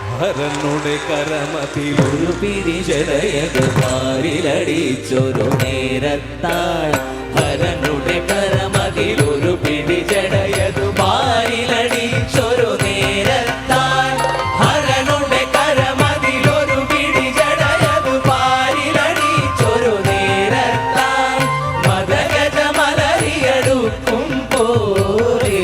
ഹരനുടെ കരമതിലൊരു പിരിചടയത് പാരിലടിച്ചൊരു നേരത്താൽ ഹരനുടെ കരമതിലൊരു പിടിചടയത് പാരിലടിച്ചൊരു നേരത്താൽ ഹരനുടെ കരമതിലൊരു പിടിചടയത് പാരിലടിച്ചൊരു നേരത്താൽ മദഗജ മലരിയടുക്കും പോലെ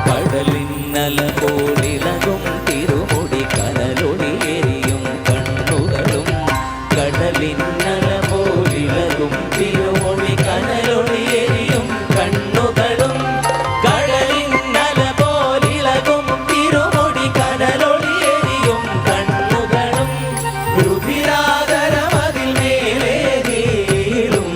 കടലിന്നല പോലിളകും തിരുമുടി കനലൊളിയെരിയും കണ്ണുകളും കടലിന്നല പോലിളകും തിരുമുടി കനലൊളിയെരിയും കണ്ണുകളും കടലിന്നല പോലിളകും തിരുമുടി കനലൊളിയെരിയും കണ്ണുകളും രുധിരാതരമതിൽ മേലെ നീളും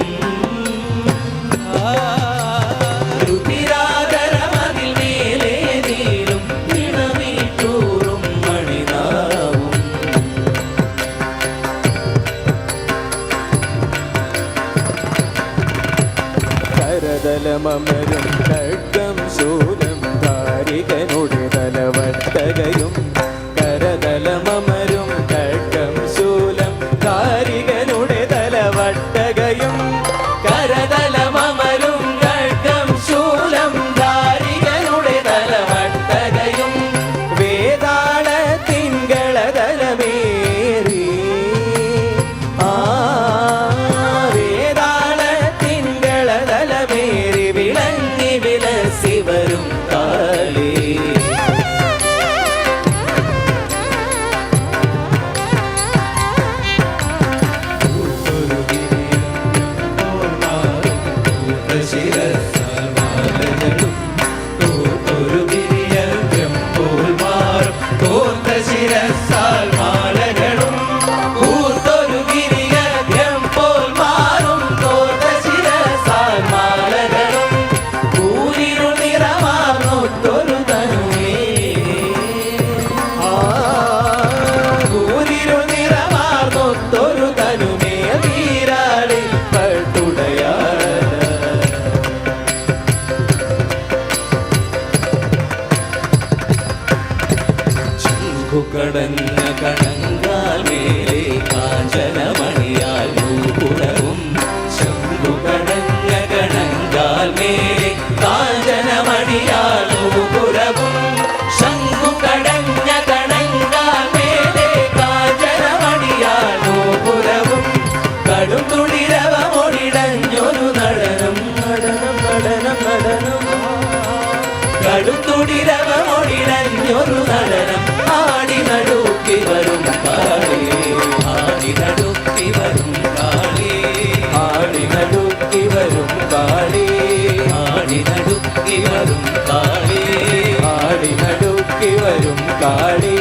രുധിരാതരമതിൽ മേലെ നീളും ഇണമീട്ടൂറും മണിനാവും കരതലമമരും ഖഡ്ഗം ശൂലം ധാരികനുടെ തലവട്ടകയും കരതലമമരും ഖഡ്ഗം ശൂലം ധാരികനുടെ തലവട്ടകയും കരതലമമരും ഖഡ്ഗം ശൂലം ധാരികനുടെ തലവട്ടകയും വേതാള തിങ്കളതലമേറി വേതാള തിങ്കളതലമേറി വിളങ്ങി വിലസി വരും കാലേ കടഞ്ഞ കണങ്കാൽ മേലെ കാഞ്ചനമണിയാൽ നൂപുരവും ശംഖു കടഞ്ഞ കണങ്കാൽ മേലെ കാഞ്ചനമണിയാൽ നൂപുരവും ശംഖു കടഞ്ഞ കണങ്കാൽ മേലെ കാഞ്ചനമണിയാൽ നൂപുരവും കടും തുടിരവമൊടിടഞ്ഞൊരു നടനം നടനം നടനം നടനം കടും തുടിരവമൊടിടഞ്ഞൊരു നടനം ആടി നടുക്കി വരും കാളേ ആടി നടുക്കി വരും കാളേ ആടി നടുക്കി വരും കാളേ ആടി നടുക്കി വരും കാളേ ആടി നടുക്കി വരും കാളേ